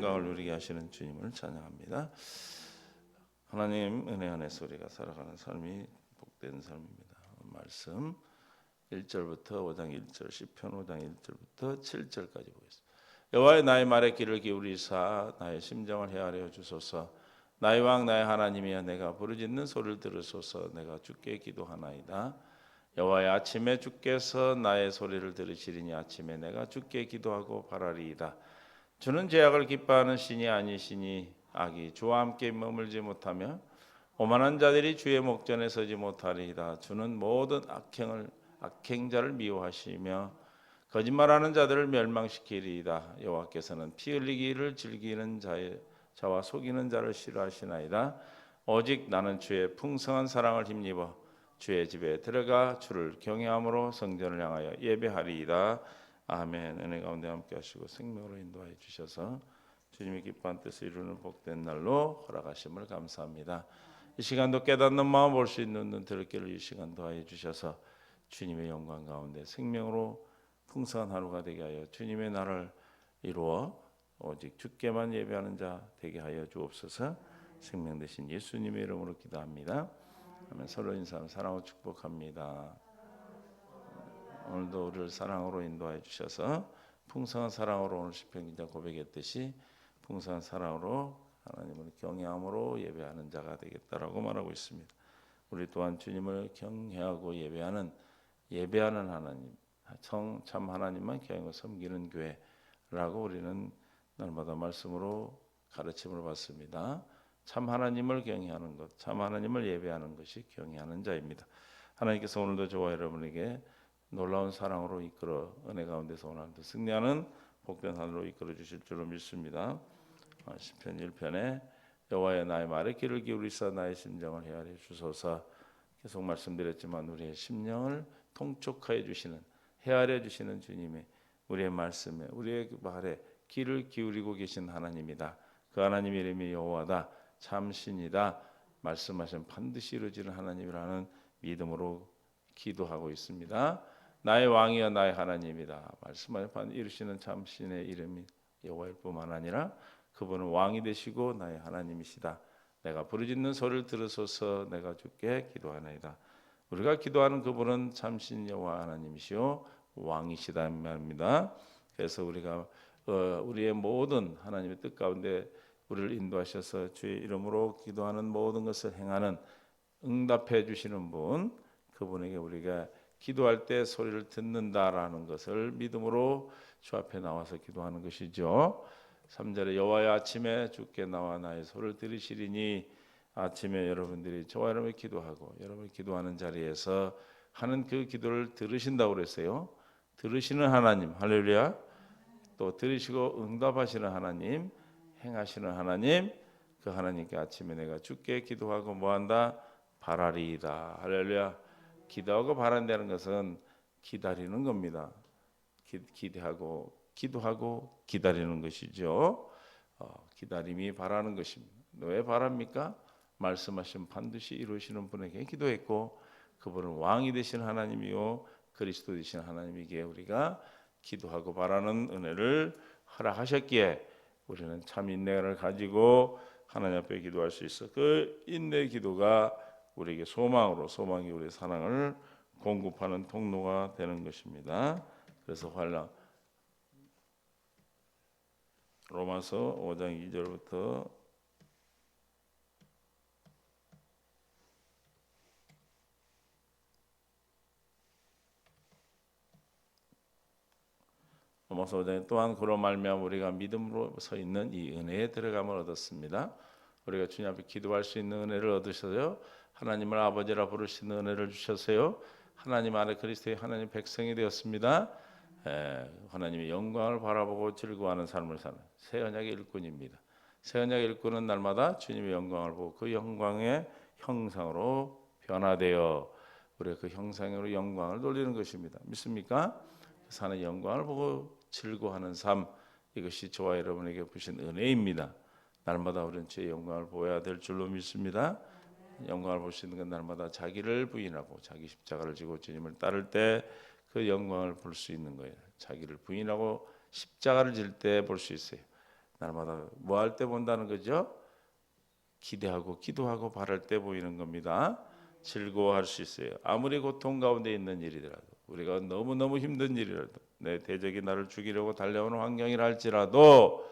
평강을 누리게 하시는 주님을 찬양합니다. 하나님 은혜 안에서 우리가 살아가는 삶이 복된 삶입니다. 말씀 1절부터 5장 1절 시편 5장 1절부터 7절까지 보겠습니다. 여호와의 나의 말에 귀를 기울이사 나의 심정을 헤아려 주소서. 나의 왕 나의 하나님이여 내가 부르짖는 소리를 들으소서. 내가 주께 기도하나이다. 여호와의 아침에 주께서 나의 소리를 들으시리니 아침에 내가 주께 기도하고 바라리이다. 주는 죄악을 기뻐하는 신이 아니시니 악이 주와 함께 머물지 못하며 오만한 자들이 주의 목전에 서지 못하리이다. 주는 모든 악행자를 미워하시며 거짓말하는 자들을 멸망시키리이다. 여호와께서는 피 흘리기를 즐기는 자와 속이는 자를 싫어하시나이다. 오직 나는 주의 풍성한 사랑을 힘입어 주의 집에 들어가 주를 경외함으로 성전을 향하여 예배하리이다. 아멘. 은혜 가운데 함께 하시고 생명으로 인도하여 주셔서 주님의 기뻐한 뜻을 이루는 복된 날로 허락하심을 감사합니다. 이 시간도 깨닫는 마음 볼 수 있는 눈 들을 길을 이 시간도 하여 주셔서 주님의 영광 가운데 생명으로 풍성한 하루가 되게 하여 주님의 나라를 이루어 오직 주께만 예배하는 자 되게 하여 주옵소서. 생명 되신 예수님의 이름으로 기도합니다. 아멘. 서로 인사하며 사랑으로 축복합니다. 오늘도 우리를 사랑으로 인도하여 주셔서 풍성한 사랑으로 오늘 시편 기자 고백했듯이 풍성한 사랑으로 하나님을 경외함으로 예배하는 자가 되겠다라고 말하고 있습니다. 우리 또한 주님을 경외하고 예배하는 하나님, 참 하나님만 경외하고 섬기는 교회라고 우리는 날마다 말씀으로 가르침을 받습니다. 참 하나님을 경외하는 것, 참 하나님을 예배하는 것이 경외하는 자입니다. 하나님께서 오늘도 저와 여러분에게 놀라운 사랑으로 이끌어 은혜 가운데서 오늘도 승리하는 복된 하늘로 이끌어 주실 줄로 믿습니다. 시편 1편에 여호와의 나의 말에 귀를 기울이사 나의 심정을 헤아려 주소서. 계속 말씀드렸지만 우리의 심령을 통촉하여 주시는, 헤아려 주시는 주님의 우리의 말씀에, 우리의 말에 귀를 기울이고 계신 하나님이다. 그 하나님 이름이 여호와다, 참 신이다. 말씀하신 반드시 이루어지는 하나님이라는 믿음으로 기도하고 있습니다. 나의 왕이여 나의 하나님이다. 말씀하신 이루시는 참 신의 이름이 여호와일 뿐만 아니라 그분은 왕이 되시고 나의 하나님이시다. 내가 부르짖는 소리를 들으소서. 내가 주께 기도하나이다. 우리가 기도하는 그분은 참신 여호와 하나님이시오 왕이시다 말입니다. 그래서 우리가 우리의 모든 하나님의 뜻 가운데 우리를 인도하셔서 주의 이름으로 기도하는 모든 것을 행하는 응답해 주시는 분, 그분에게 우리가 기도할 때 소리를 듣는다라는 것을 믿음으로 주 앞에 나와서 기도하는 것이죠. 3절에 여호와의 아침에 주께 나와 나의 소리를 들으시리니, 아침에 여러분들이 저와 여러분이 기도하고 여러분이 기도하는 자리에서 하는 그 기도를 들으신다고 그랬어요. 들으시는 하나님, 할렐루야. 또 들으시고 응답하시는 하나님, 행하시는 하나님, 그 하나님께 아침에 내가 주께 기도하고 뭐한다? 바라리이다. 할렐루야. 기도하고 바란다는 것은 기다리는 겁니다. 기대하고 기도하고 기다리는 것이죠. 기다림이 바라는 것입니다. 왜 바랍니까? 말씀하신 반드시 이루시는 분에게 기도했고 그분은 왕이 되신 하나님이요 그리스도 되신 하나님이기에 우리가 기도하고 바라는 은혜를 허락하셨기에 우리는 참 인내를 가지고 하나님 앞에 기도할 수 있어. 그 인내 기도가 우리에게 소망이 우리의 사랑을 공급하는 통로가 되는 것입니다. 그래서 로마서 5장 2절부터 로마서 5장에 또한 그로 말미암아 우리가 믿음으로 서 있는 이 은혜에 들어감을 얻었습니다. 우리가 주님 앞에 기도할 수 있는 은혜를 얻으셔서요. 하나님을 아버지라 부르시는 은혜를 주셨어요. 하나님 안에 그리스도의 하나님 백성이 되었습니다. 하나님의 영광을 바라보고 즐거워하는 삶을 사는 새 언약의 일꾼입니다. 새 언약의 일꾼은 날마다 주님의 영광을 보고 그 영광의 형상으로 변화되어 우리가 그 형상으로 영광을 돌리는 것입니다. 믿습니까? 사는 영광을 보고 즐거워하는 삶, 이것이 저와 여러분에게 주신 은혜입니다. 날마다 우리는 주의 영광을 보여야 될 줄로 믿습니다. 영광을 볼 수 있는 건 날마다 자기를 부인하고 자기 십자가를 지고 주님을 따를 때 그 영광을 볼 수 있는 거예요. 자기를 부인하고 십자가를 질 때 볼 수 있어요. 날마다 뭐 할 때 본다는 거죠? 기대하고 기도하고 바랄 때 보이는 겁니다. 즐거워할 수 있어요. 아무리 고통 가운데 있는 일이더라도, 우리가 너무너무 힘든 일이라도, 내 대적이 나를 죽이려고 달려오는 환경이라 할지라도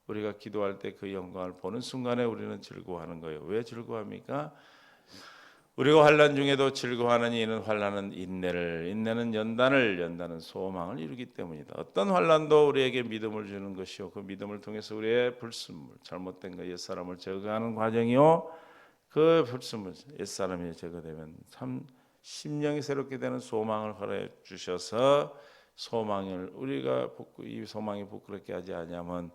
우리가 기도할 때 그 영광을 보는 순간에 우리는 즐거워하는 거예요. 왜 즐거워합니까? 우리가 환난 중에도 즐거워하는 이는 환난은 인내를, 인내는 연단은 소망을 이루기 때문이다. 어떤 환난도 우리에게 믿음을 주는 것이요, 그 믿음을 통해서 우리의 불순물, 잘못된 것, 옛사람을 제거하는 과정이요, 그 불순물, 옛사람이 제거되면 참 심령이 새롭게 되는 소망을 허락해 주셔서, 소망을 우리가 이 소망이 부끄럽게 하지 아니하면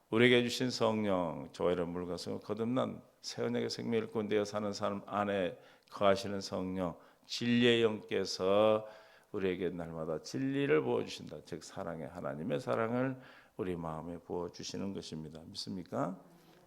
우리에게 주신 성령, 저와 여러분 물과 성을 거듭난 새 언약의 생명을 꾼되어 사는 삶 안에 거하시는 성령, 진리의 영께서 우리에게 날마다 진리를 부어주신다. 즉 사랑의, 하나님의 사랑을 우리 마음에 부어주시는 것입니다. 믿습니까?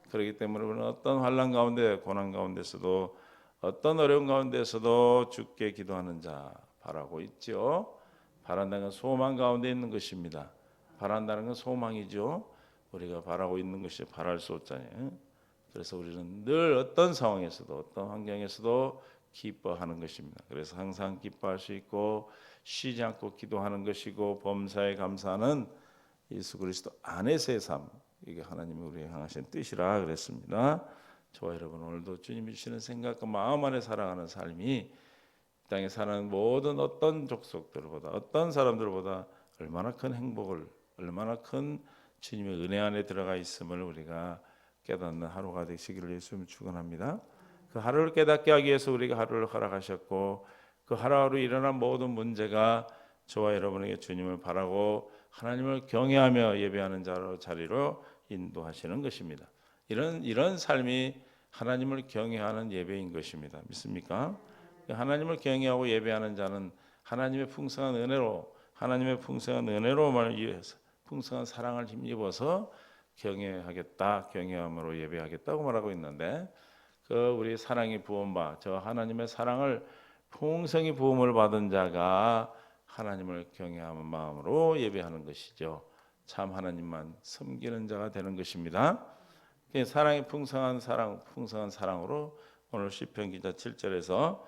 그렇기 때문에 우리는 어떤 환난 가운데, 고난 가운데서도, 어떤 어려운 가운데서도 주께 기도하는 자 바라고 있죠. 바란다는 건 소망 가운데 있는 것입니다. 바란다는 건 소망이죠. 우리가 바라고 있는 것이 바랄 수 없잖아요. 그래서 우리는 늘 어떤 상황에서도, 어떤 환경에서도 기뻐하는 것입니다. 그래서 항상 기뻐할 수 있고 쉬지 않고 기도하는 것이고, 범사에 감사하는 예수 그리스도 안에서의 삶, 이게 하나님이 우리에게 향하신 뜻이라 그랬습니다. 저와 여러분 오늘도 주님이 주시는 생각과 마음 안에 살아가는 삶이 이 땅에 사는 모든 어떤 족속들보다, 어떤 사람들보다 얼마나 큰 행복을, 얼마나 큰 주님의 은혜 안에 들어가 있음을 우리가 깨닫는 하루가 되시기를 예수님 축원합니다. 그 하루를 깨닫게 하기 위해서 우리가 하루를 허락하셨고, 그 하루하루 일어난 모든 문제가 저와 여러분에게 주님을 바라고 하나님을 경외하며 예배하는 자리로 인도하시는 것입니다. 이런 삶이 하나님을 경외하는 예배인 것입니다. 믿습니까? 하나님을 경외하고 예배하는 자는 하나님의 풍성한 은혜로, 하나님의 풍성한 은혜로만 위해서, 풍성한 사랑을 힘입어서 경외하겠다, 경외함으로 예배하겠다고 말하고 있는데, 그 우리 사랑이 부음바, 저 하나님의 사랑을 풍성히 부음을 받은 자가 하나님을 경외하는 마음으로 예배하는 것이죠. 참 하나님만 섬기는 자가 되는 것입니다. 사랑이 풍성한 사랑으로 오늘 시편 기자 7절에서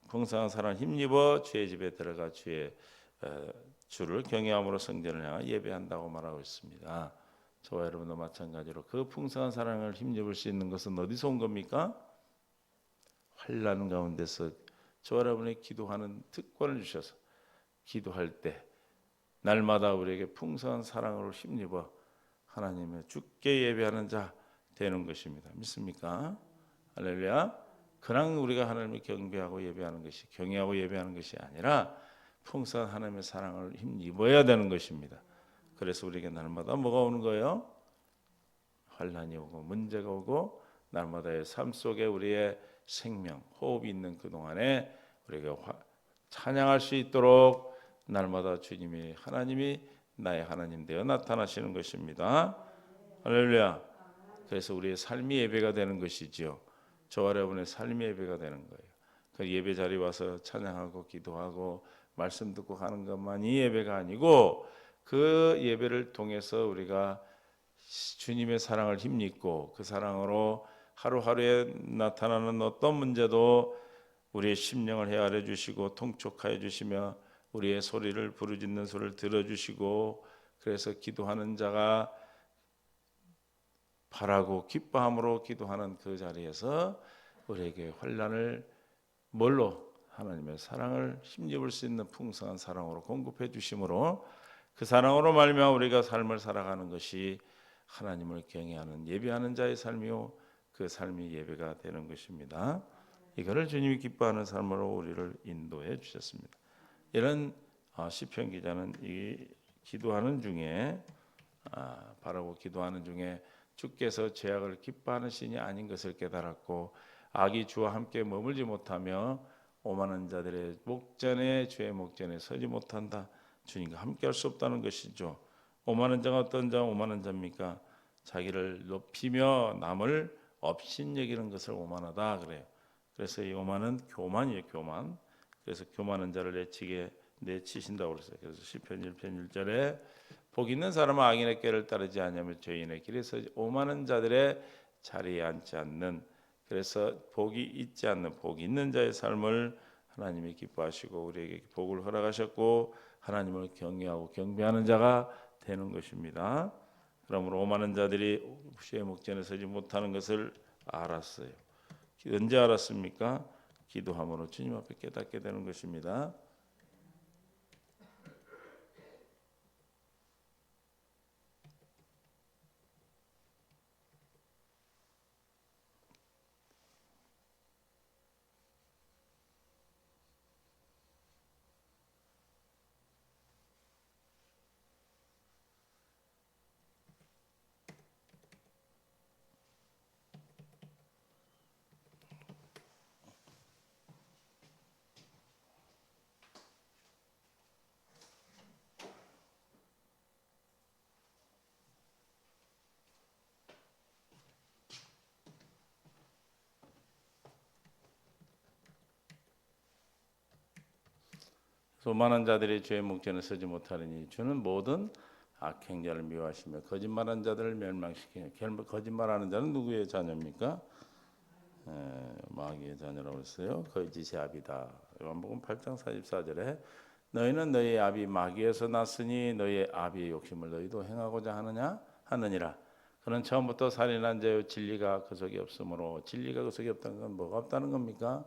풍성한 사랑을 힘입어 주의 집에 들어가 주를 경외함으로 성전을 향해 예배한다고 말하고 있습니다. 저와 여러분도 마찬가지로 그 풍성한 사랑을 힘입을 수 있는 것은 어디서 온 겁니까? 환난 가운데서 저와 여러분의 기도하는 특권을 주셔서 기도할 때 날마다 우리에게 풍성한 사랑으로 힘입어 하나님의 주께 예배하는 자 되는 것입니다. 믿습니까? 할렐루야. 그냥 우리가 하나님을 경배하고 예배하는 것이, 경외하고 예배하는 것이 아니라 풍성한 하나님의 사랑을 힘입어야 되는 것입니다. 그래서 우리에게 날마다 뭐가 오는 거예요? 환난이 오고 문제가 오고, 날마다의 삶 속에 우리의 생명, 호흡이 있는 그동안에 우리가 찬양할 수 있도록 날마다 주님이, 하나님이 나의 하나님 되어 나타나시는 것입니다. 할렐루야. 그래서 우리의 삶이 예배가 되는 것이지요. 저와 여러분의 삶이 예배가 되는 거예요. 그 예배 자리 와서 찬양하고 기도하고 말씀 듣고 하는 것만이 예배가 아니고, 그 예배를 통해서 우리가 주님의 사랑을 힘입고 그 사랑으로 하루하루에 나타나는 어떤 문제도 우리의 심령을 헤아려 주시고 통촉하여 주시며, 우리의 소리를, 부르짖는 소리를 들어주시고, 그래서 기도하는 자가 바라고 기뻐함으로 기도하는 그 자리에서 우리에게 환난을 뭘로? 하나님의 사랑을 힘입을 수 있는 풍성한 사랑으로 공급해 주심으로, 그 사랑으로 말미암아 우리가 삶을 살아가는 것이 하나님을 경외하는 예배하는 자의 삶이요, 그 삶이 예배가 되는 것입니다. 이거를 주님이 기뻐하는 삶으로 우리를 인도해 주셨습니다. 이런 시편 기자는 이 기도하는 중에, 바라고 기도하는 중에 주께서 죄악을 기뻐하는 신이 아닌 것을 깨달았고, 악이 주와 함께 머물지 못하며 오만한 자들의 목전에, 주의 목전에 서지 못한다. 주님과 함께 할 수 없다는 것이죠. 오만한 자가 어떤 자? 오만한 자입니까? 자기를 높이며 남을 업신여기는 것을 오만하다 그래요. 그래서 이 오만은 교만이에요, 교만. 그래서 교만한 자를 내치신다고 그랬어요. 그래서 시편 1편 1절에 복 있는 사람은 악인의 꾀를 따르지 아니하며 죄인의 길에 서지 오만한 자들의 자리에 앉지 않는, 그래서 복이 있지 않는 복 있는 자의 삶을 하나님이 기뻐하시고 우리에게 복을 허락하셨고 하나님을 경외하고 경배하는 자가 되는 것입니다. 그러므로 오만한 자들이 주의 목전에 서지 못하는 것을 알았어요. 언제 알았습니까? 기도함으로 주님 앞에 깨닫게 되는 것입니다. 오만한 자들이 죄의 목전에 서지 못하리니 주는 모든 악행자를 미워하시며 거짓말하는 자들을 멸망시키니, 거짓말하는 자는 누구의 자녀입니까? 마귀의 자녀라고 했어요. 거짓의 아비다. 요한복음 8장 44절에 너희는 너희의 아비 마귀에서 났으니 너희의 아비의 욕심을 너희도 행하고자 하느니라. 그는 처음부터 살인한 자요 진리가 그 속에 없으므로, 진리가 그 속에 없다는 건 뭐가 없다는 겁니까?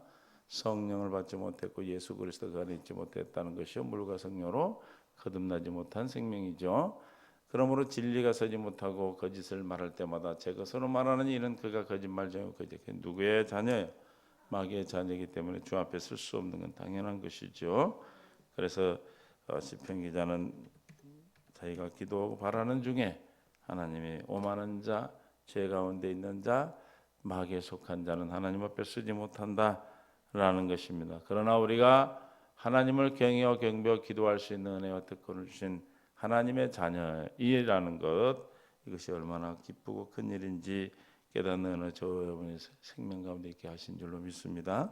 성령을 받지 못했고 예수 그리스도 그 안에 있지 못했다는 것이요 물과 성령으로 거듭나지 못한 생명이죠. 그러므로 진리가 서지 못하고 거짓을 말할 때마다 제 것으로 말하는 이는 그가 거짓말쟁이고 거짓 누구의 자녀예요? 마귀의 자녀이기 때문에 주 앞에 설 수 없는 건 당연한 것이죠. 그래서 시편 기자는 자기가 기도하고 바라는 중에 하나님이 오만한 자, 죄 가운데 있는 자, 마귀에 속한 자는 하나님 앞에 쓰지 못한다라는 것입니다. 그러나 우리가 하나님을 경외하고 경배하고 기도할 수 있는 은혜와 특권을 주신 하나님의 자녀이라는 것, 이것이 얼마나 기쁘고 큰 일인지 깨닫는 은혜 여러분의 생명 가운데 있게 하신 줄로 믿습니다.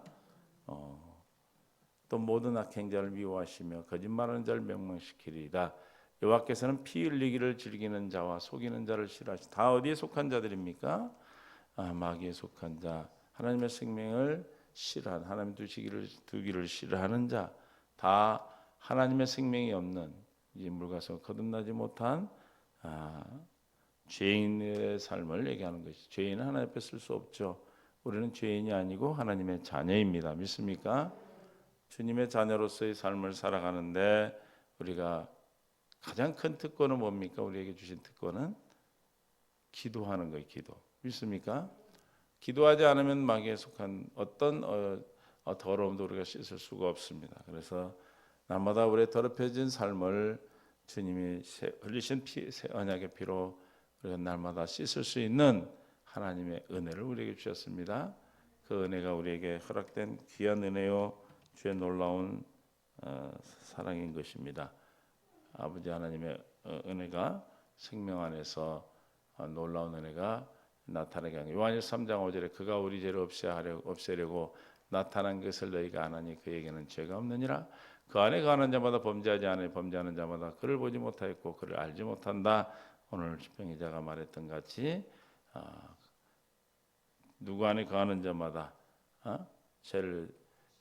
또 모든 악행자를 미워하시며 거짓말하는 자를 멸망시키리이다. 여호와께서는 피 흘리기를 즐기는 자와 속이는 자를 싫어하시다. 다 어디에 속한 자들입니까? 마귀에 속한 자, 하나님의 생명을 싫어하는, 하나님 두기를 싫어하는 자, 다 하나님의 생명이 없는 물과 성 거듭나지 못한 죄인의 삶을 얘기하는 것이. 죄인은 하나님 앞에 쓸 수 없죠. 우리는 죄인이 아니고 하나님의 자녀입니다. 믿습니까? 주님의 자녀로서의 삶을 살아가는데 우리가 가장 큰 특권은 뭡니까? 우리에게 주신 특권은 기도하는 거예요. 기도. 믿습니까? 기도하지 않으면 마귀에 속한 어떤 더러움도 우리가 씻을 수가 없습니다. 그래서 날마다 우리의 더럽혀진 삶을 주님이 흘리신 새 언약의 피로 우리가 날마다 씻을 수 있는 하나님의 은혜를 우리에게 주셨습니다. 그 은혜가 우리에게 허락된 귀한 은혜요 주의 놀라운 사랑인 것입니다. 아버지 하나님의 은혜가 생명 안에서 놀라운 은혜가 나타나게 하는, 요한일서 3장 5절에 그가 우리 죄를 없애려고 나타난 것을 너희가 아나니 그에게는 죄가 없느니라. 그 안에 거하는 자마다 범죄하지 않으니 범죄하는 자마다 그를 보지 못하였고 그를 알지 못한다. 오늘 시편기자가 말했던 같이 누구 안에 거하는 자마다 죄를,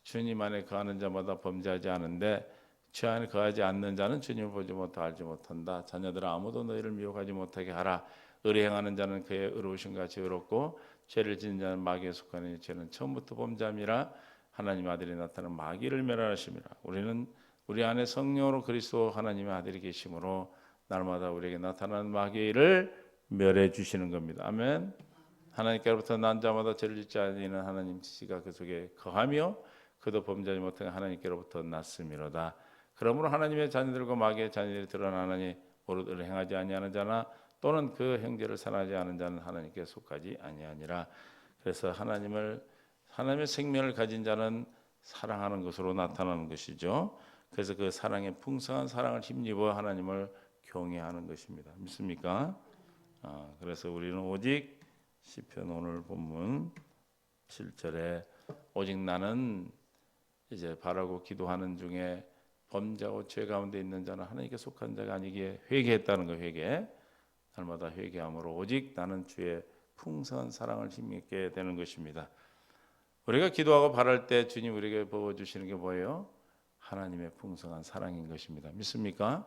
주님 안에 거하는 자마다 범죄하지 않은데 죄 안에 거하지 않는 자는 주님을 보지 못하고 알지 못한다. 자녀들아 아무도 너희를 미혹하지 못하게 하라. 의리 행하는 자는 그의 의로우신 같이 의롭고 죄를 지은 자는 마귀에 속하니 죄는 처음부터 범죄함이라. 하나님 아들이 나타난 마귀를 멸하심이라. 우리는 우리 안에 성령으로 그리스도 하나님의 아들이 계심으로 날마다 우리에게 나타나는 마귀를 멸해 주시는 겁니다. 아멘. 하나님께로부터 난 자마다 죄를 짓지 않는 하나님 지시가 그 속에 거하며 그도 범죄하지 못한 하나님께로부터 났음이로다. 그러므로 하나님의 자녀들과 마귀의 자녀들이 드러나느니 오롯 의를 행하지 아니하는 자나 또는 그 행제를 선하지 않은 자는 하나님께 속하지 아니하니라. 그래서 하나님의 생명을 가진 자는 사랑하는 것으로 나타나는 것이죠. 그래서 그 사랑의 풍성한 사랑을 힘입어 하나님을 경외하는 것입니다. 믿습니까? 그래서 우리는 오직 시편 오늘 본문 7절에 오직 나는 이제 바라고 기도하는 중에 범죄하고 죄 가운데 있는 자는 하나님께 속한 자가 아니기에 회개했다는 거. 회개. 날마다 회개함으로 오직 나는 주의 풍성한 사랑을 힘입게 되는 것입니다. 우리가 기도하고 바랄 때 주님 우리에게 부어주시는 게 뭐예요? 하나님의 풍성한 사랑인 것입니다. 믿습니까?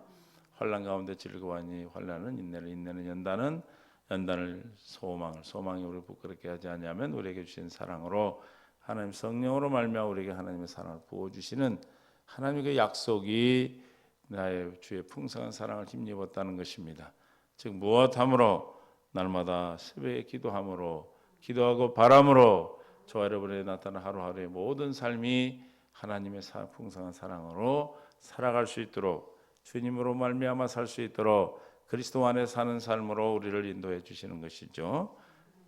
환난 가운데 즐거워하니 환난은 인내를, 인내는 연단은, 연단을 소망을, 소망이 우리를 부끄럽게 하지 않냐면 우리에게 주신 사랑으로 하나님 성령으로 말미암아 우리에게 하나님의 사랑을 부어주시는 하나님의 그 약속이 나의 주의 풍성한 사랑을 힘입었다는 것입니다. 즉 무엇함으로? 날마다 새벽에 기도함으로, 기도하고 바람으로 저와 여러분에 나타난 하루하루의 모든 삶이 하나님의 풍성한 사랑으로 살아갈 수 있도록, 주님으로 말미암아 살 수 있도록 그리스도 안에 사는 삶으로 우리를 인도해 주시는 것이죠.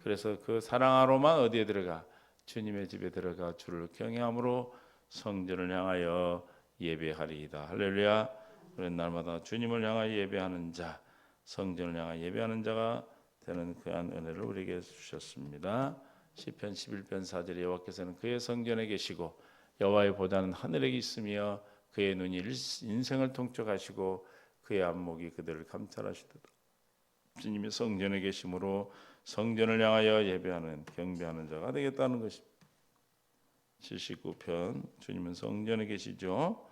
그래서 그 사랑으로만 어디에 들어가? 주님의 집에 들어가 주를 경외함으로 성전을 향하여 예배하리이다. 할렐루야. 우리는 날마다 주님을 향하여 예배하는 자, 성전을 향하여 예배하는 자가 되는 그한 은혜를 우리에게 주셨습니다. 시편 11편 4절에 여호와께서는 그의 성전에 계시고 여호와의 보좌는 하늘에 있으며 그의 눈이 인생을 통촉하시고 그의 안목이 그들을 감찰하시도다. 주님이 성전에 계심으로 성전을 향하여 예배하는, 경배하는 자가 되겠다는 것입니다. 79편 주님은 성전에 계시죠.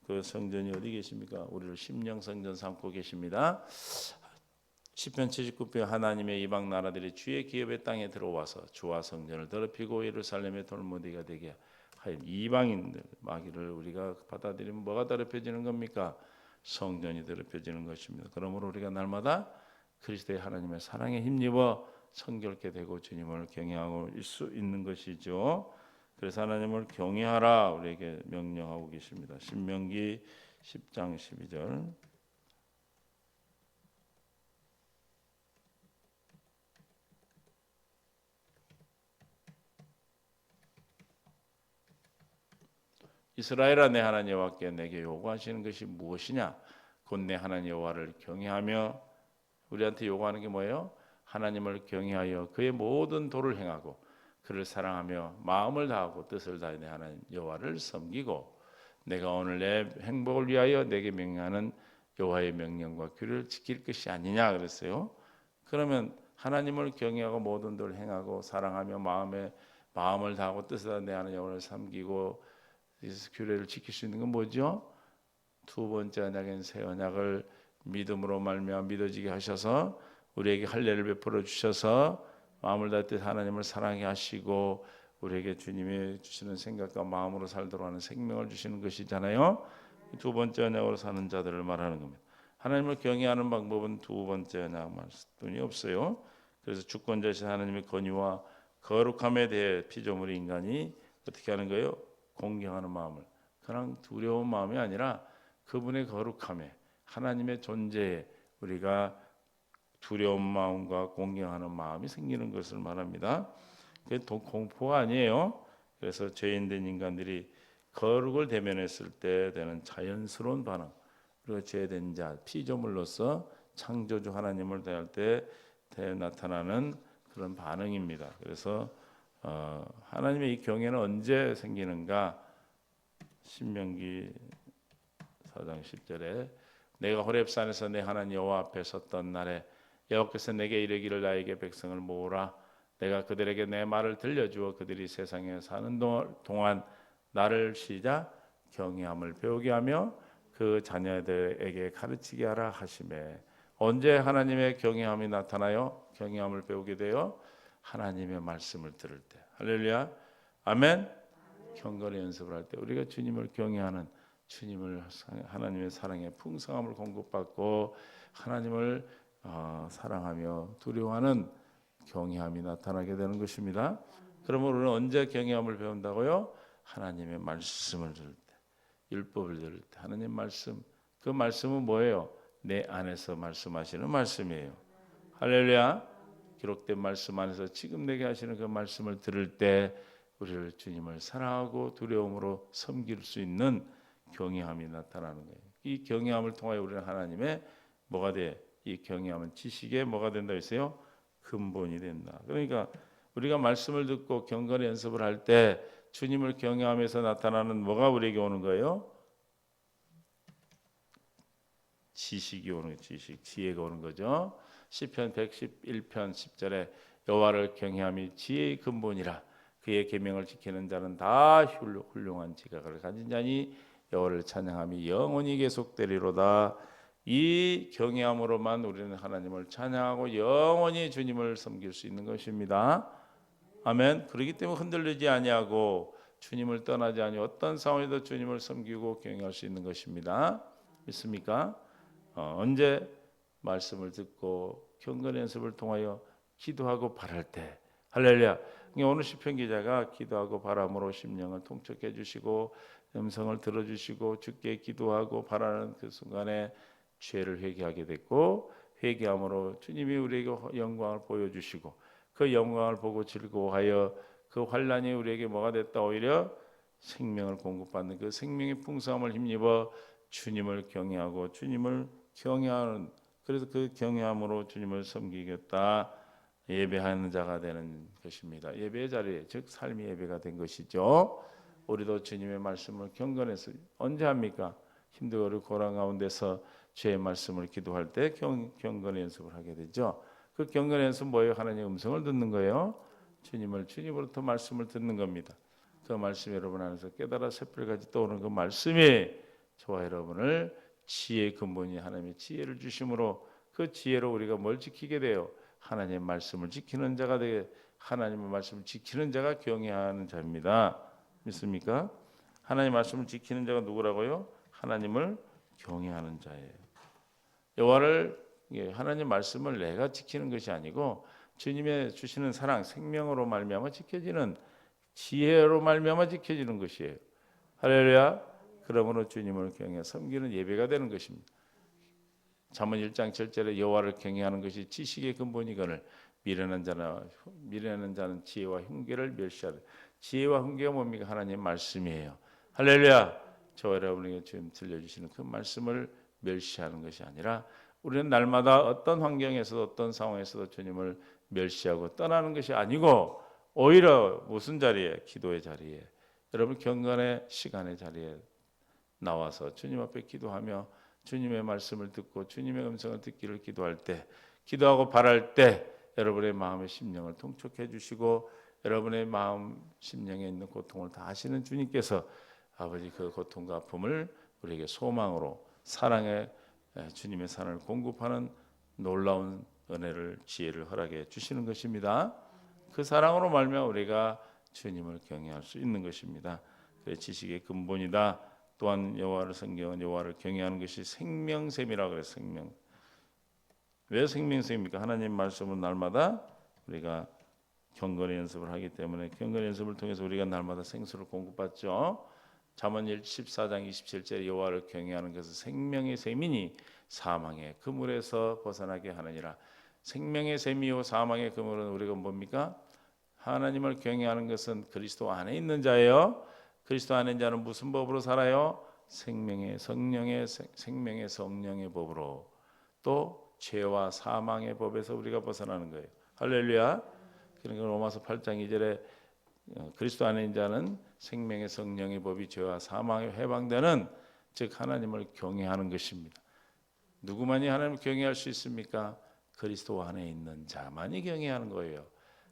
그 성전이 어디 계십니까? 우리를 심령 성전 삼고 계십니다. 시편 79편 하나님의 이방 나라들이 주의 기업의 땅에 들어와서 주와 성전을 더럽히고 예루살렘의 돌무더기가 되게 하여 이방인들 마귀를 우리가 받아들이면 뭐가 더럽혀지는 겁니까? 성전이 더럽혀지는 것입니다. 그러므로 우리가 날마다 그리스도의 하나님의 사랑에 힘입어 성결케 되고 주님을 경외하고 있을 수 있는 것이죠. 그래서 하나님을 경외하라 우리에게 명령하고 계십니다. 신명기 10장 12절 이스라엘아 내 하나님 여호와께 내게 요구하시는 것이 무엇이냐? 곧 내 하나님 여호와를 경외하며, 우리한테 요구하는 게 뭐예요? 하나님을 경외하여 그의 모든 도를 행하고 그를 사랑하며 마음을 다하고 뜻을 다해 내 하나님 여호와를 섬기고 내가 오늘 내 행복을 위하여 내게 명령하는 여호와의 명령과 규례를 지킬 것이 아니냐 그랬어요. 그러면 하나님을 경외하고 모든 도를 행하고 사랑하며 마음을 다하고 뜻을 다해 내 하나님 여호와를 섬기고 규례를 지킬 수 있는 건 뭐죠? 두 번째 언약인 새 언약을 믿음으로 말미암아 믿어지게 하셔서 우리에게 할례를 베풀어 주셔서 마음을 다해 하나님을 사랑해 하시고 우리에게 주님이 주시는 생각과 마음으로 살도록 하는 생명을 주시는 것이잖아요. 두 번째 언약으로 사는 자들을 말하는 겁니다. 하나님을 경외하는 방법은 두 번째 언약 말씀이 없어요. 그래서 주권자신 하나님의 권위와 거룩함에 대해 피조물의 인간이 어떻게 하는 거예요? 공경하는 마음을, 그냥 두려운 마음이 아니라 그분의 거룩함에, 하나님의 존재에 우리가 두려운 마음과 공경하는 마음이 생기는 것을 말합니다. 그게 공포가 아니에요. 그래서 죄인된 인간들이 거룩을 대면했을 때 되는 자연스러운 반응, 그리고 죄된 자, 피조물로서 창조주 하나님을 대할 때 나타나는 그런 반응입니다. 그래서 하나님의 이 경외는 언제 생기는가? 신명기 4장 10절에 내가 호렙산에서 내 하나님 여호와 앞에 섰던 날에 여호와께서 내게 이르기를 나에게 백성을 모으라. 내가 그들에게 내 말을 들려주어 그들이 세상에 사는 동안 나를 시작 경외함을 배우게 하며 그 자녀들에게 가르치게 하라 하시매. 언제 하나님의 경외함이 나타나요? 경외함을 배우게 돼요? 하나님의 말씀을 들을 때. 할렐루야. 아멘. 경건의 연습을 할 때 우리가 주님을 경외하는, 주님을 하나님의 사랑의 풍성함을 공급받고 하나님을 사랑하며 두려워하는 경외함이 나타나게 되는 것입니다. 그러면 우리는 언제 경외함을 배운다고요? 하나님의 말씀을 들을 때, 율법을 들을 때. 하나님 말씀, 그 말씀은 뭐예요? 내 안에서 말씀하시는 말씀이에요. 할렐루야. 기록된 말씀 안에서 지금 내게 하시는 그 말씀을 들을 때 우리를 주님을 사랑하고 두려움으로 섬길 수 있는 경외함이 나타나는 거예요. 이 경외함을 통하여 우리는 하나님의 뭐가 돼? 이 경외함은 지식의 뭐가 된다 했어요? 근본이 된다. 그러니까 우리가 말씀을 듣고 경건의 연습을 할 때 주님을 경외하면서 나타나는 뭐가 우리에게 오는 거예요? 지식이 오는 지식, 지혜가 오는 거죠. 시편 111편 10절에 여호와를 경외함이 지혜의 근본이라 그의 계명을 지키는 자는 다 훌륭한 지각을 가진 자니 여호와를 찬양함이 영원히 계속되리로다. 이 경외함으로만 우리는 하나님을 찬양하고 영원히 주님을 섬길 수 있는 것입니다. 아멘. 그렇기 때문에 흔들리지 아니하고 주님을 떠나지 아니 어떤 상황에도 주님을 섬기고 경외할 수 있는 것입니다. 믿습니까? 언제 말씀을 듣고 경건 연습을 통하여 기도하고 바랄 때, 할렐루야. 오늘 시편 기자가 기도하고 바람으로 심령을 통촉해 주시고 음성을 들어주시고 주께 기도하고 바라는 그 순간에 죄를 회개하게 됐고, 회개함으로 주님이 우리에게 영광을 보여주시고 그 영광을 보고 즐거워하여 그 환난이 우리에게 뭐가 됐다? 오히려 생명을 공급받는 그 생명의 풍성함을 힘입어 주님을 경외하고 주님을 경외하는, 그래서 그 경외함으로 주님을 섬기겠다 예배하는 자가 되는 것입니다. 예배의 자리에, 즉 삶의 예배가 된 것이죠. 우리도 주님의 말씀을 경건해서 언제 합니까? 힘들고 어려운 고난 가운데서 주의 말씀을 기도할 때 경건의 연습을 하게 되죠. 그 경건의 연습은 뭐예요? 하나님의 음성을 듣는 거예요. 주님으로부터 말씀을 듣는 겁니다. 그 말씀 여러분 안에서 깨달아 새별까지 떠오르는 그 말씀이 저와 여러분을 지혜의 근본이 하나님의 지혜를 주심으로 그 지혜로 우리가 뭘 지키게 돼요? 하나님의 말씀을 지키는 자가 되게, 하나님의 말씀을 지키는 자가 경외하는 자입니다. 믿습니까? 하나님의 말씀을 지키는 자가 누구라고요? 하나님을 경외하는 자예요. 여호와를, 하나님 말씀을 내가 지키는 것이 아니고 주님의 주시는 사랑, 생명으로 말미암아 지켜지는, 지혜로 말미암아 지켜지는 것이에요. 할렐루야. 그러므로 주님을 경외 섬기는 예배가 되는 것입니다. 잠언 1장 7절에 여호와를 경외하는 것이 지식의 근본이거늘 미련한 자는 지혜와 훈계를 멸시하되. 지혜와 훈계가 뭡니까? 하나님의 말씀이에요. 할렐루야. 저와 여러분에게 지금 들려주시는 그 말씀을 멸시하는 것이 아니라 우리는 날마다 어떤 환경에서도 어떤 상황에서도 주님을 멸시하고 떠나는 것이 아니고 오히려 무슨 자리에? 기도의 자리에, 여러분 경건의 시간의 자리에 나와서 주님 앞에 기도하며 주님의 말씀을 듣고 주님의 음성을 듣기를 기도할 때, 기도하고 바랄 때 여러분의 마음의 심령을 통촉해 주시고 여러분의 마음 심령에 있는 고통을 다 아시는 주님께서 아버지 그 고통과 아픔을 우리에게 소망으로 사랑의 주님의 사랑을 공급하는 놀라운 은혜를, 지혜를 허락해 주시는 것입니다. 그 사랑으로 말미암아 우리가 주님을 경외할 수 있는 것입니다. 그 지식의 근본이다. 또한 여호와를 성경은 여호와를 경외하는 것이 생명샘이라고 그래요. 생명. 왜 생명샘입니까? 하나님 말씀은 날마다 우리가 경건의 연습을 하기 때문에 경건의 연습을 통해서 우리가 날마다 생수를 공급받죠. 잠언 14장 27절에 여호와를 경외하는 것은 생명의 샘이니 사망의 그물에서 벗어나게 하느니라. 생명의 샘이요 사망의 그물은 우리가 뭡니까? 하나님을 경외하는 것은 그리스도 안에 있는 자예요. 그리스도 안에 있는 자는 무슨 법으로 살아요? 생명의 성령의 법으로, 또 죄와 사망의 법에서 우리가 벗어나는 거예요. 할렐루야. 그러니까 로마서 8장 2절에 그리스도 안에 있는 자는 생명의 성령의 법이 죄와 사망에 해방되는, 즉 하나님을 경외하는 것입니다. 누구만이 하나님을 경외할 수 있습니까? 그리스도 안에 있는 자만이 경외하는 거예요.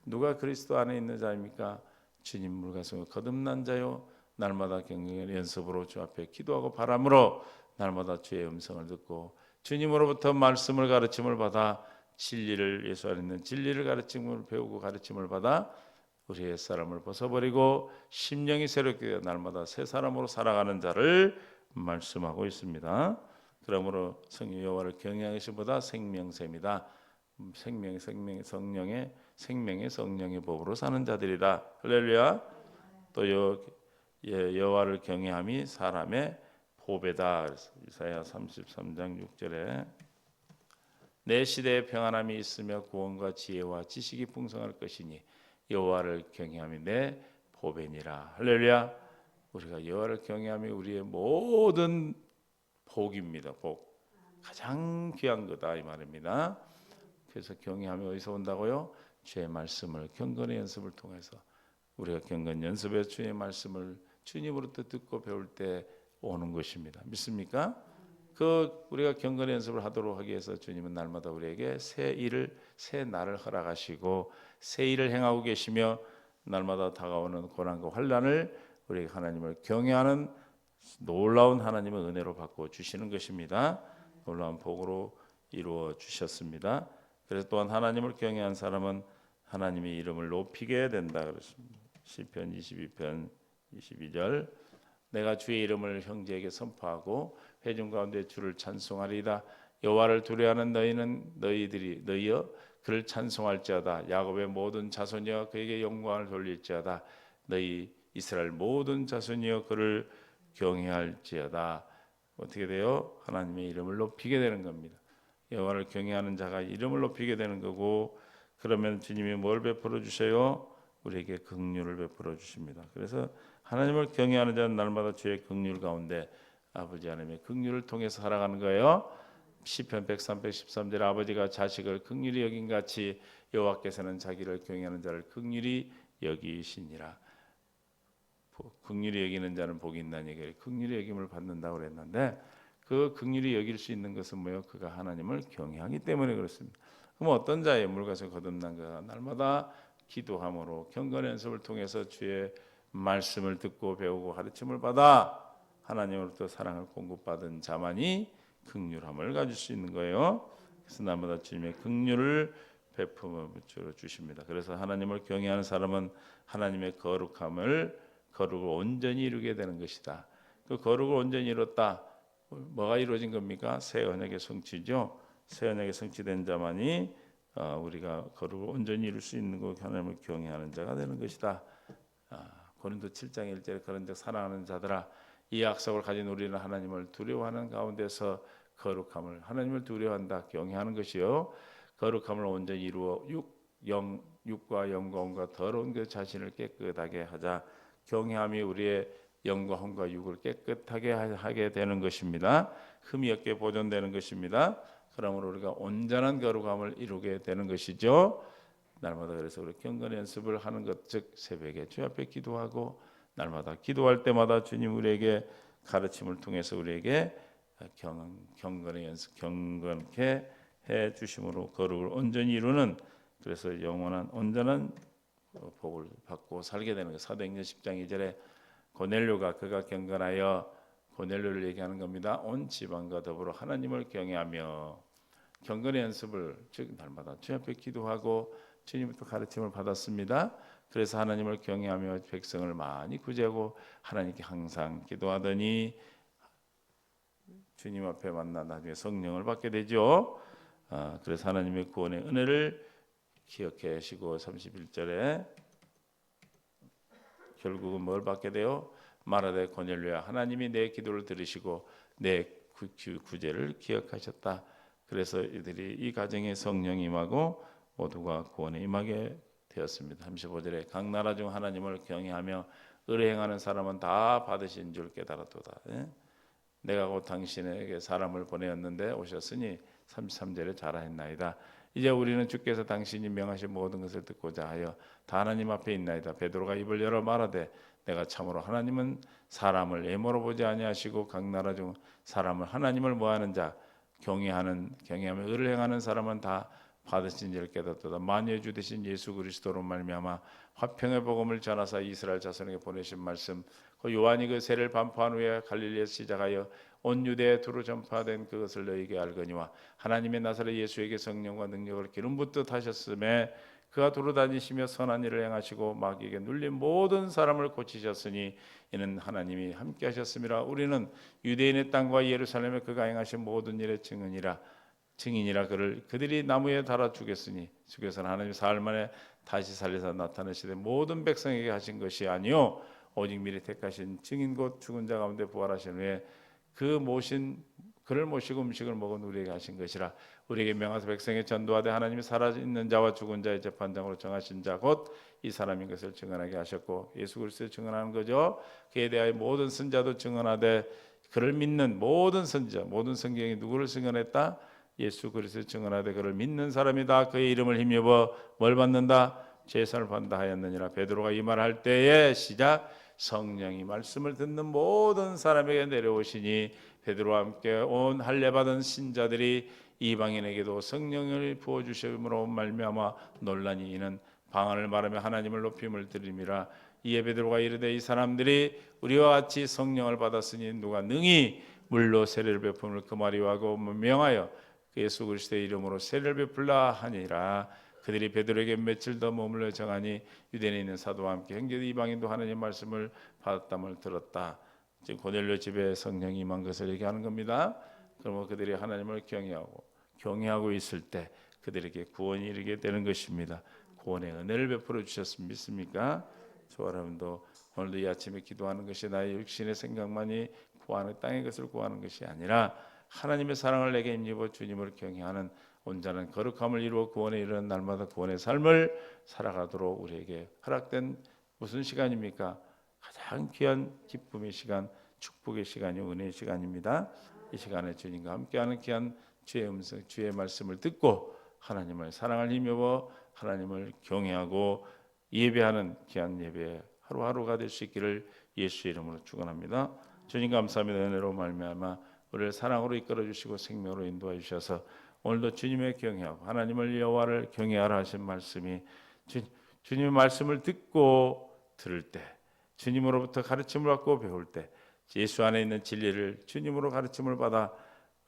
누가 그리스도 안에 있는 자입니까? 주님 물가슴을 거듭난 자요, 날마다 경외의 연습으로 주 앞에 기도하고 바람으로 날마다 주의 음성을 듣고 주님으로부터 말씀을 가르침을 받아 진리를, 예수 안에 있는 진리를 가르침을 배우고 가르침을 받아 우리의 옛사람을 벗어버리고 심령이 새롭게 날마다 새 사람으로 살아가는 자를 말씀하고 있습니다. 그러므로 성령 여호와를 경외하는 것보다 생명샘이다. 생명의 성령의 법으로 사는 자들이다. 할렐루야. 또 여호와를 경외함이 사람의 보배다. 이사야 33장 6절에 내 시대에 평안함이 있으며 구원과 지혜와 지식이 풍성할 것이니 여호와를 경외함이 내 보배니라. 할렐루야. 우리가 여호와를 경외함이 우리의 모든 복입니다. 복. 가장 귀한 거다 이 말입니다. 그래서 경외함이 어디서 온다고요? 주의 말씀을 경건의 연습을 통해서 우리가 경건 연습에 주의 말씀을 주님으로부터 듣고 배울 때 오는 것입니다. 믿습니까? 그 우리가 경건 연습을 하도록 하기 위해서 주님은 날마다 우리에게 새 날을 허락하시고 새 일을 행하고 계시며 날마다 다가오는 고난과 환난을 우리에게 하나님을 경외하는 놀라운 하나님의 은혜로 바꿔 주시는 것입니다. 놀라운 복으로 이루어 주셨습니다. 그래서 또한 하나님을 경외한 사람은 하나님의 이름을 높이게 된다 그랬습니다. 시편 22편 22절 내가 주의 이름을 형제에게 선포하고 회중 가운데 주를 찬송하리이다. 여호와를 두려워하는 너희여 그를 찬송할지어다. 야곱의 모든 자손이여 그에게 영광을 돌릴지어다. 너희 이스라엘 모든 자손이여 그를 경외할지어다. 어떻게 돼요? 하나님의 이름을 높이게 되는 겁니다. 여호와를 경외하는 자가 이름을 높이게 되는 거고, 그러면 주님이 뭘 베풀어 주셔요? 우리에게 긍휼을 베풀어 주십니다. 그래서 하나님을 경외하는 자는 날마다 주의 긍휼 가운데 아버지 하나님의 긍휼을 통해서 살아가는 거예요. 시편 103, 113절 아버지가 자식을 긍휼히 여긴 같이 여호와께서는 자기를 경외하는 자를 긍휼히 여기시니라. 긍휼히 여기는 자는 복이 있나니 긍휼히 여김을 받는다고 그랬는데, 그 긍휼히 여길 수 있는 것은 뭐예요? 그가 하나님을 경외하기 때문에 그렇습니다. 그럼 어떤 자의 물가서 거듭난 그가 날마다 기도함으로 경건 연습을 통해서 주의 말씀을 듣고 배우고 가르침을 받아 하나님으로부터 사랑을 공급받은 자만이 긍휼함을 가질 수 있는 거예요. 그래서 날마다 주님의 긍휼을 베품어 주십니다. 그래서 하나님을 경외하는 사람은 하나님의 거룩을 온전히 이루게 되는 것이다. 그 거룩을 온전히 이뤘다. 뭐가 이루어진 겁니까? 새 언약의 성취죠. 새 언약의 성취된 자만이 우리가 거룩을 온전히 이룰 수 있는 것, 하나님을 경외하는 자가 되는 것이다. 고린도 7장 1절에 그런즉 사랑하는 자들아 이 약속을 가진 우리는 하나님을 두려워하는 가운데서 거룩함을, 하나님을 두려워한다, 경외하는 것이요, 거룩함을 온전히 이루어 육과 영과 혼과 더러운 그 자신을 깨끗하게 하자. 경외함이 우리의 영과 혼과 육을 깨끗하게 하게 되는 것입니다. 흠이 없게 보존되는 것입니다. 그러므로 우리가 온전한 거룩함을 이루게 되는 것이죠. 날마다 그래서 우리 경건 연습을 하는 것, 즉 새벽에 주 앞에 기도하고 날마다 기도할 때마다 주님 우리에게 가르침을 통해서 우리에게 경건의 연습, 경건케 해 주심으로 거룩을 온전히 이루는, 그래서 영원한 온전한 복을 받고 살게 되는 것. 사도행전 10장 2절에 고넬료가 그가 경건하여, 고넬료를 얘기하는 겁니다. 온 지방과 더불어 하나님을 경외하며 경건의 연습을, 즉 날마다 주 앞에 기도하고 주님부터 가르침을 받았습니다. 그래서 하나님을 경외하며 백성을 많이 구제하고 하나님께 항상 기도하더니 주님 앞에 만나 나중에 성령을 받게 되죠. 그래서 하나님의 구원의 은혜를 기억해 하시고 31절에 결국은 뭘 받게 돼요? 말하되 고넬료야 하나님이 내 기도를 들으시고 내 구제를 기억하셨다. 그래서 이들이 이 가정에 성령이 임하고 모두가 구원에 임하게 되었습니다. 35절에 각 나라 중 하나님을 경외하며 의를 행하는 사람은 다 받으신 줄 깨달았도다. 내가 곧 당신에게 사람을 보내었는데 오셨으니 33절에 잘하였나이다. 이제 우리는 주께서 당신이 명하신 모든 것을 듣고자 하여 다 하나님 앞에 있나이다. 베드로가 입을 열어 말하되 내가 참으로 하나님은 사람을 예모로 보지 아니하시고 각 나라 중 사람을 하나님을 모하는 자 경외하며 의를 행하는 사람은 다 받으신 일을 깨닫도다. 만유의 주 되신 예수 그리스도로 말미암아 화평의 복음을 전하사 이스라엘 자손에게 보내신 말씀, 그 요한이 그 세를 반포한 후에 갈릴리에서 시작하여 온 유대에 두루 전파된 그것을 너희에게 알거니와 하나님의 나사렛 예수에게 성령과 능력을 기름 붓듯 하셨음에 그가 두루 다니시며 선한 일을 행하시고 마귀에게 눌린 모든 사람을 고치셨으니 이는 하나님이 함께 하셨음이라. 우리는 유대인의 땅과 예루살렘에 그가 행하신 모든 일의 증인이라. 그들이 나무에 달아 죽였으니 주께서는 하나님 사흘 만에 다시 살려서 나타내시되 모든 백성에게 하신 것이 아니요 오직 미리 택하신 증인 곧 죽은 자 가운데 부활하신 후에 그를 모시고 음식을 먹은 우리에게 하신 것이라. 우리에게 명하사 백성에 전도하되 하나님이 살아있는 자와 죽은 자의 재판장으로 정하신 자 곧 이 사람인 것을 증언하게 하셨고, 예수 그리스도를 증언하는 거죠. 그에 대하여 모든 선자도 증언하되 그를 믿는 모든 선지자, 모든 성경이 누구를 증언했다? 예수 그리스도를 증언하되 그를 믿는 사람이다. 그의 이름을 힘입어 뭘 받는다? 제사를 받는다 하였느니라. 베드로가 이 말할 때에 시작 성령이 말씀을 듣는 모든 사람에게 내려오시니 베드로와 함께 온 할례 받은 신자들이 이방인에게도 성령을 부어 주심으로 말미암아 논란이 이는 방언을 말하며 하나님을 높임을 드림이라. 이에 베드로가 이르되 이 사람들이 우리와 같이 성령을 받았으니 누가 능히 물로 세례를 베품을 그 말이와 하고 명하여 예수 그리스도의 이름으로 세례를 베풀라 하니라. 그들이 베드로에게 며칠 더 머물러 정하니 유대인에 있는 사도와 함께 형제들 이방인도 하나님 말씀을 받았담을 들었다. 지금 고넬료 집에 성령이 임한 것을 얘기하는 겁니다. 그러면 그들이 하나님을 경외하고 있을 때 그들에게 구원이 이르게 되는 것입니다. 구원의 은혜를 베풀어 주셨으면 믿습니까? 저와 여러분도 오늘도 이 아침에 기도하는 것이 나의 육신의 생각만이 구하는 땅의 것을 구하는 것이 아니라 하나님의 사랑을 내게 힘입어 주님을 경외하는 온전한 거룩함을 이루어 구원에 이르는 날마다 구원의 삶을 살아가도록 우리에게 허락된 무슨 시간입니까? 가장 귀한 기쁨의 시간, 축복의 시간이요 은혜의 시간입니다. 이 시간에 주님과 함께하는 귀한 주의 음성, 주의 말씀을 듣고 하나님을 사랑을 힘입어 하나님을 경외하고 예배하는 귀한 예배 하루하루가 될 수 있기를 예수의 이름으로 축원합니다. 주님 감사합니다. 은혜로 말미암아 우리를 사랑으로 이끌어 주시고 생명으로 인도해 주셔서 오늘도 주님의 경외하고 하나님을 여호와를 경외하라 하신 말씀이 주님의 말씀을 듣고 들을 때 주님으로부터 가르침을 받고 배울 때 예수 안에 있는 진리를 주님으로 가르침을 받아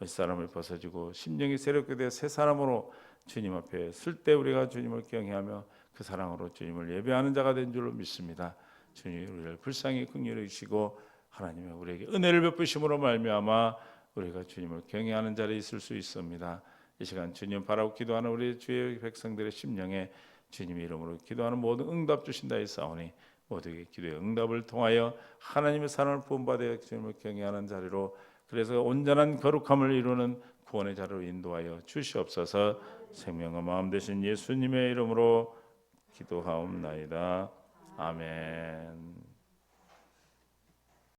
옛사람을 벗어지고 심령이 새롭게 되어 새 사람으로 주님 앞에 설 때 우리가 주님을 경외하며 그 사랑으로 주님을 예배하는 자가 된 줄로 믿습니다. 주님이 우리를 불쌍히 긍휼히 여기시고 하나님의 우리에게 은혜를 베푸심으로 말미암아 우리가 주님을 경외하는 자리에 있을 수 있습니다. 이 시간 주님 바라고 기도하는 우리 주의 백성들의 심령에 주님의 이름으로 기도하는 모든 응답 주신다 했사오니 모두에게 기도의 응답을 통하여 하나님의 사랑을 부음받아 주님을 경외하는 자리로 그래서 온전한 거룩함을 이루는 구원의 자리로 인도하여 주시옵소서. 생명과 마음 되신 예수님의 이름으로 기도하옵나이다. 아멘.